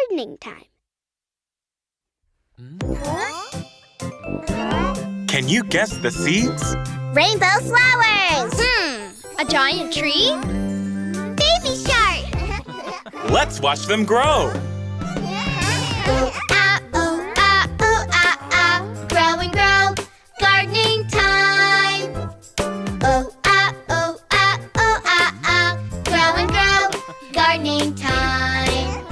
gardening time. Can you guess the seeds? Rainbow flowers! A giant tree? Baby shark! Let's watch them grow. Ooh, ah, ooh, ah, ooh, ah, ah. Grow and grow, gardening time. Ooh, ah, ooh, ah, ooh, ah, ah. Grow and grow, gardening time.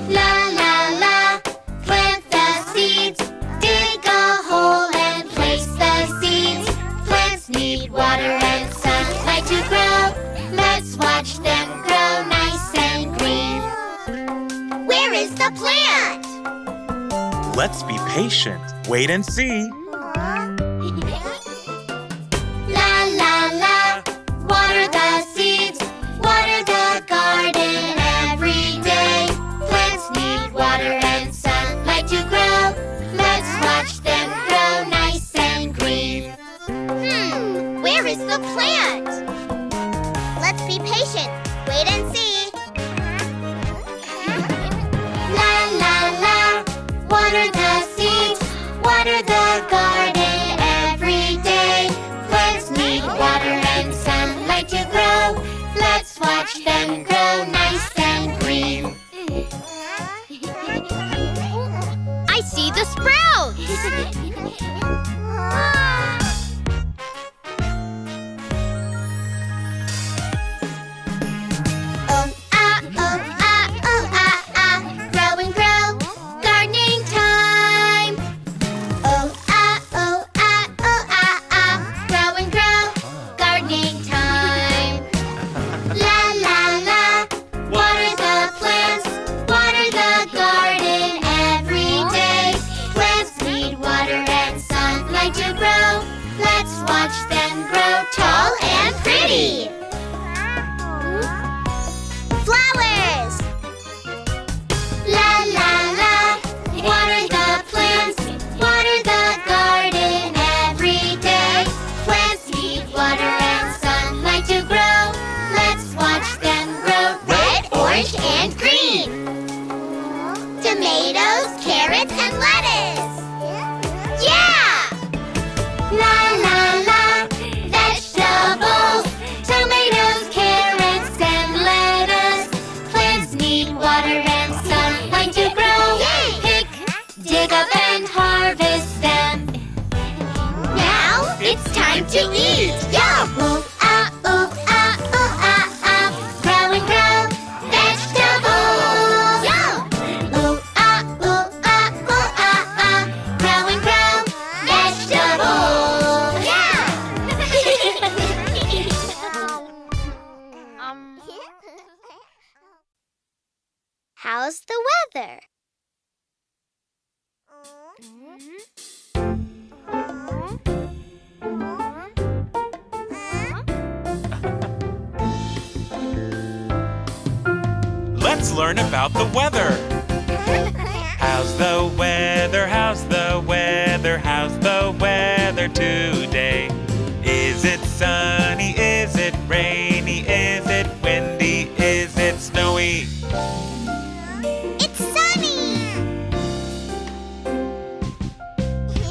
La, la, la, plant the seeds. Dig a hole and place the seeds. Plants need water and sunlight to grow. Let's watch them grow nice and green. Where is the plant? Let's be patient. Wait and see. La, la, la, water the seeds. Water the garden every day. Plants need water and sunlight to grow. Let's watch them grow nice and green. Where is the plant? Let's be patient. Wait and see. La, la, la, water the seeds. Water the garden every day. Plants need water and sunlight to grow. Let's watch them grow nice and green. I see the sprouts! Oh, ah, oh, ah, oh, ah, ah. Grow and grow, gardening time. Oh, ah, oh, ah, oh, ah, ah. Grow and grow, gardening time. La, la, la, water the plants. Water the garden every day. Plants need water and sunlight to grow. Let's watch them grow tall and pretty. Flowers! La, la, la, water the plants. Water the garden every day. Plants need water and sunlight to grow. Let's watch them grow red, orange, and green. Tomatoes, carrots, and lettuce. Yeah! La, la, la, vegetables. Tomatoes, carrots, and lettuce. Plants need water and sunlight to grow. Pick, dig up, and harvest them. Now it's time to eat. Yum! Ooh, ah, ooh, ah, ooh, ah, ah. Grow and grow, vegetables. Yum! Ooh, ah, ooh, ah, ooh, ah, ah. Grow and grow, vegetables. Yeah! How's the weather? Let's learn about the weather. How's the weather? How's the weather? How's the weather today? Is it sunny? Is it rainy? Is it windy? Is it snowy? It's sunny!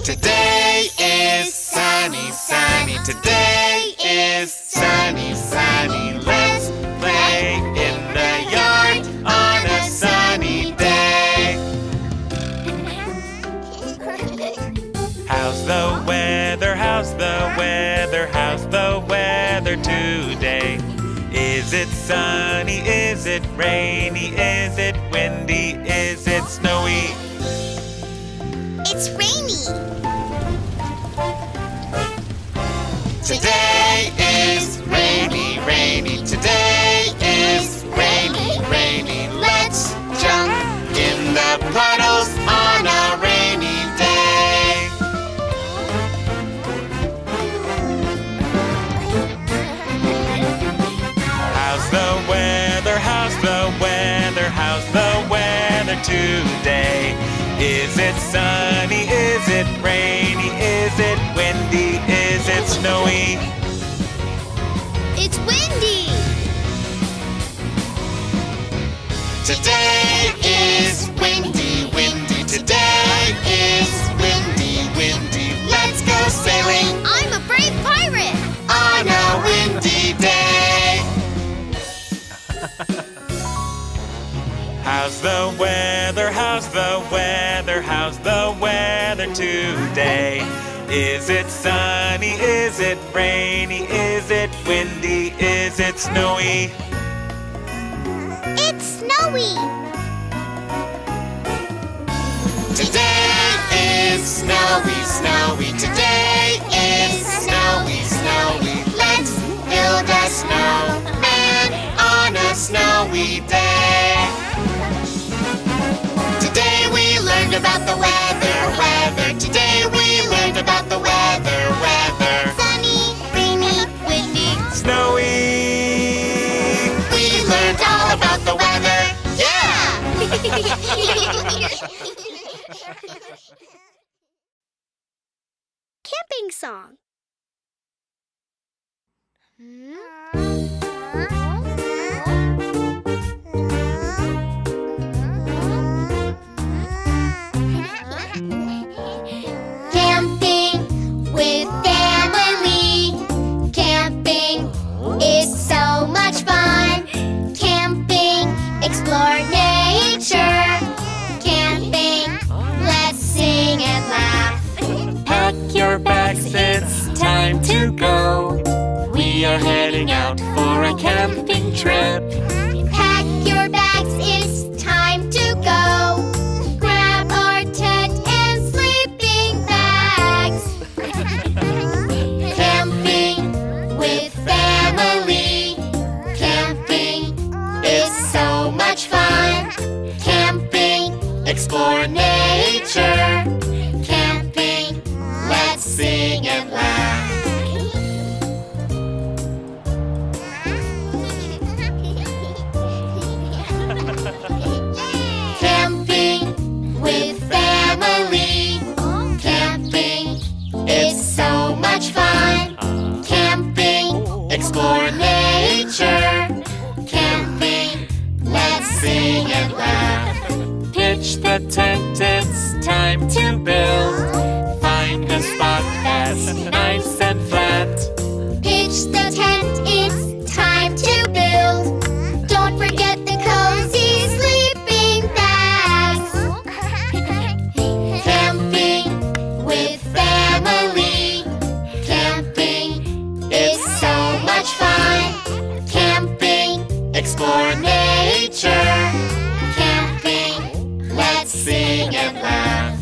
Today is sunny, sunny. Today is sunny, sunny. Let's play in the yard on a sunny day. How's the weather? How's the weather? How's the weather today? Is it sunny? Is it rainy? Is it windy? Is it snowy? It's rainy! Today is rainy, rainy. Today is rainy, rainy. Let's jump in the puddles on a rainy day. How's the weather? How's the weather? How's the weather today? Is it sunny? Is it rainy? Is it windy? Is it snowy? It's windy! Today is How's the weather? How's the weather? How's the weather today? Is it sunny? Is it rainy? Is it windy? Is it snowy? It's snowy. Today is snowy, snowy. Today is snowy, snowy. Let's build a snowman on a snowy day. Today we learned about the weather, weather. Today we learned about the weather, weather. Sunny, rainy, windy, Snowy! we learned all about the weather. Yeah! Camping song. Camping with family. Camping is so much fun. Camping, explore nature. Camping, let's sing and laugh. Pack your bags, it's time to go. We are heading out for a camping trip. Pack your bags, it's time to go. Grab our tent and sleeping bags. Camping with family. Camping is so much fun. Camping, explore nature. Camping, let's sing and laugh. Camping with family. Camping is so much fun. Camping, explore nature. Camping, let's sing and laugh. Pitch the tent, it's time to build. Find a spot that's nice and flat. Pitch the tent, it's time to build. Don't forget the cozy sleeping bags. Camping with family. Camping is so much fun. Camping, explore nature. Camping, let's sing and laugh.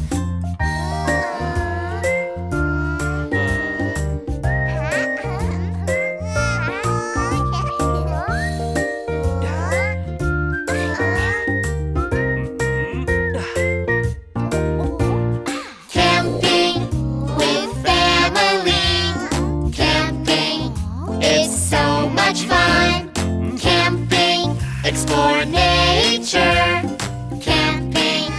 Camping with family. Camping is so much fun. Camping, explore nature. Camping,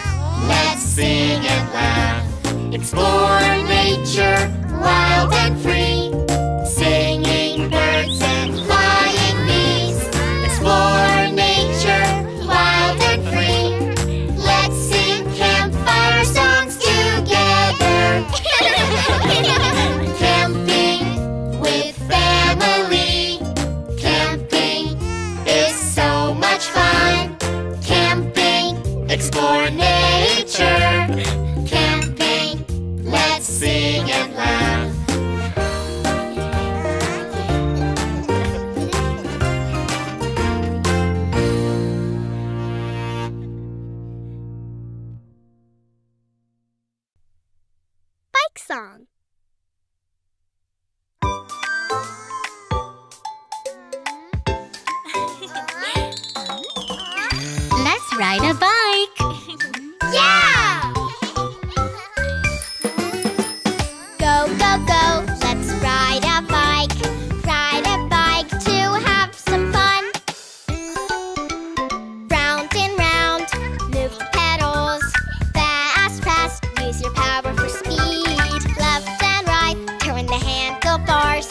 let's sing and laugh. Explore nature, wild and free. Singing birds and flying bees. Explore nature, wild and free. Let's sing campfire songs together. Camping with family. Camping is so much fun. Camping, explore nature. Camping, let's sing and laugh. Bike song. Let's ride a bike. Yeah! Go, go, go, let's ride a bike. Ride a bike to have some fun. Round and round, move the pedals. Fast, fast, use your power for speed. Left and right, turn the handlebars.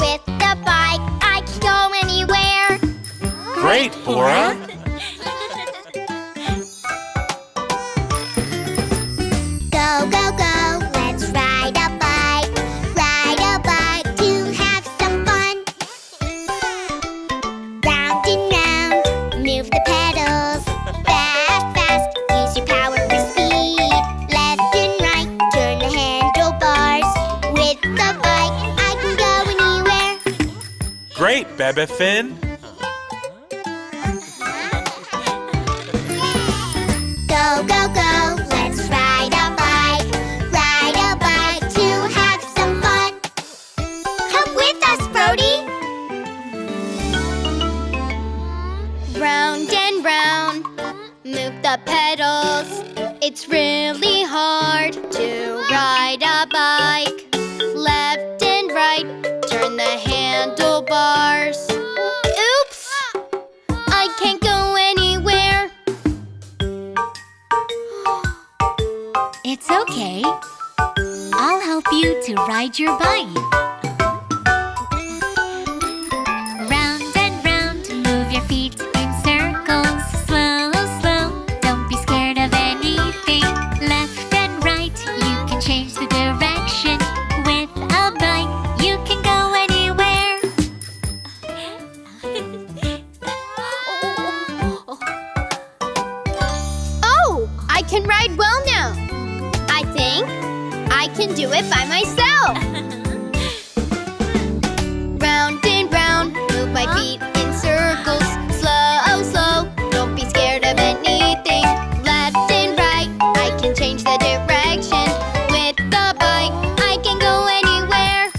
With the bike, I can go anywhere. Great, Bora! Go, go, go, let's ride a bike. Ride a bike to have some fun. Round and round, move the pedals. Fast, Bebefinn? Go, go, go, let's ride a bike. Ride a bike to have some fun. Come with us, Brody. Round and round, move the pedals. It's really hard to ride a bike. Left and right, turn the handlebars. Oops! I can't go anywhere. It's okay. I'll help you to ride your bike. Round and round, move your feet in circles. Slow, slow, don't be scared of anything. Left and right, you can change the direction. With a bike, you can go anywhere. Oh, I can ride well now. I think I can do it by myself. Round and round, move my feet in circles. Slow, slow, don't be scared of anything. Left and right, I can change the direction. With the bike, I can go anywhere.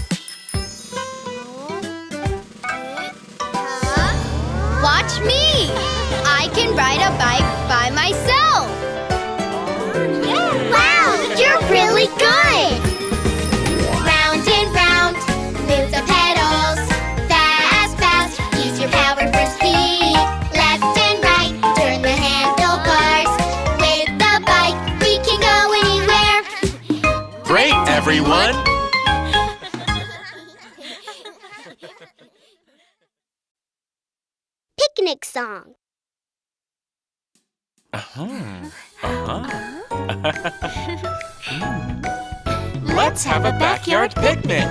Watch me! I can ride a bike by myself. Wow, you're really good! Round and round, move the pedals. Fast, fast, use your power for speed. Left and right, turn the handlebars. With the bike, we can go anywhere. Great, everyone! Picnic song. Let's have a backyard picnic!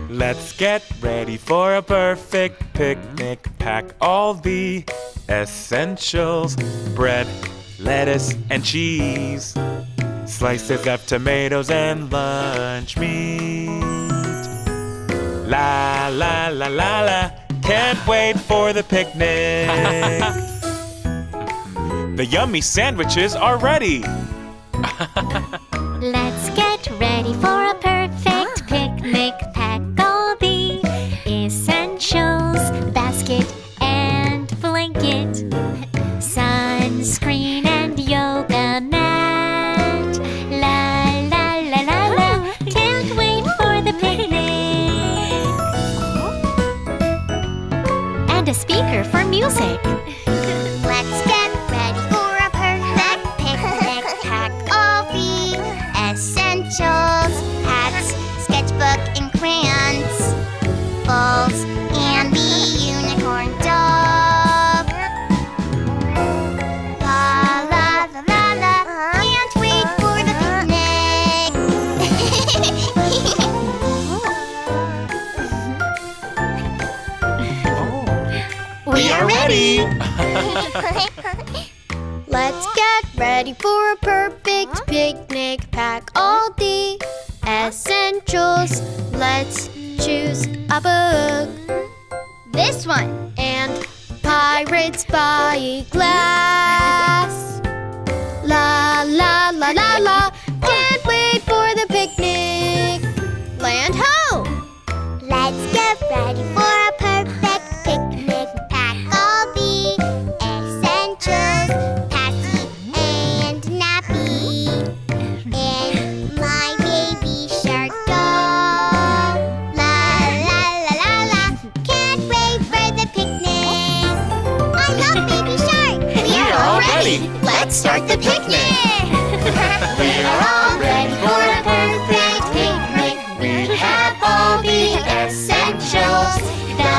Let's get ready for a perfect picnic. Pack all the essentials: bread, lettuce, and cheese. Slices of tomatoes and lunch meat. La la la la la, can't wait for the picnic. The yummy sandwiches are ready. Let's get ready for a perfect picnic. Pack all the essentials: basket and blanket, sunscreen and yoga mat. La la la la la, can't wait for the picnic. And a speaker for music. Let's get ready for a perfect picnic. Pack all the essentials: hats, sketchbook, and crayons, balls, and the unicorn dog. La la la la la, can't wait for the picnic. We are ready! Let's get ready for a perfect picnic. Pack all the essentials. Let's choose a book. This one. And Pirates Spyglass. La la la la la, can't wait for the picnic. Land ho! Let's get ready for a perfect picnic. Pack all the essentials: Patsy and Nappy, and my baby shark doll. La la la la la, can't wait for the picnic. I love Baby Shark. We are all ready. Let's start the picnic. We are all ready for a perfect picnic. We have all the essentials. The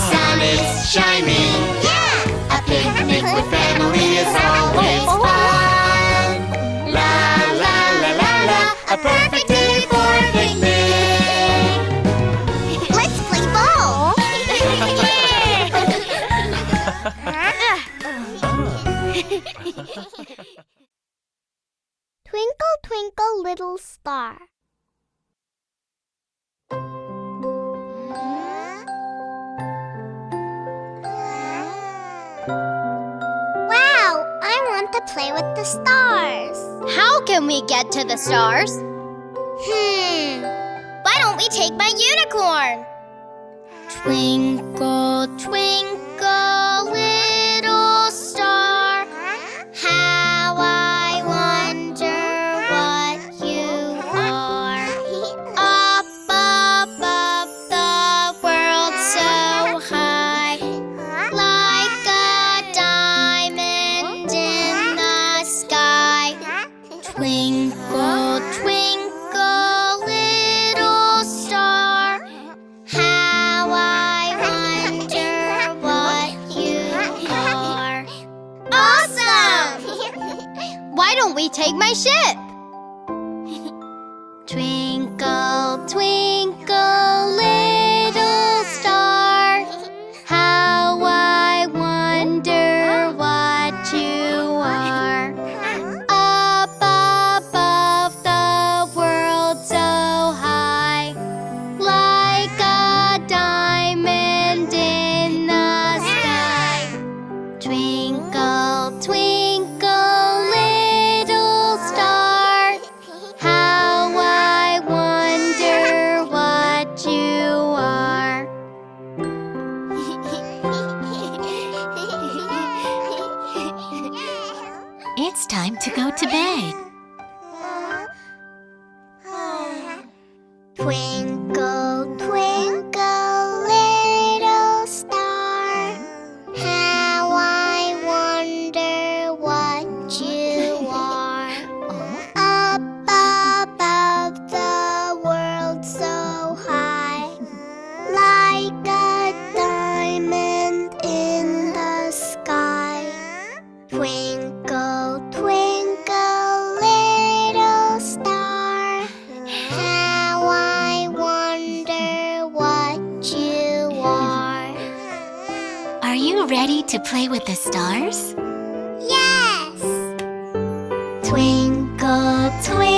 sun is shining. Yeah! A picnic with family is always fun. La la la la la, a perfect day for a picnic. Let's play ball. Twinkle, twinkle, little star. play with the stars. How can we get to the stars? Why don't we take my unicorn? Twinkle, twinkle, little star, how I wonder what you are. Up above the world so high, like a diamond in the sky. Twinkle, twinkle, little star, how I wonder what you are. Awesome! Why don't we take my ship? Twinkle, twinkle, little star, how I wonder what you are. Up above the world so high, like a diamond in the sky. Twinkle, twinkle, little star, how I wonder what you are. It's time to go to bed. Twinkle, twinkle, little star, how I wonder what you are. Up above the world so high, like a diamond in the sky. Twinkle, twinkle, little star, how I wonder what you are. Are you ready to play with the stars? Yes! Twinkle, twinkle,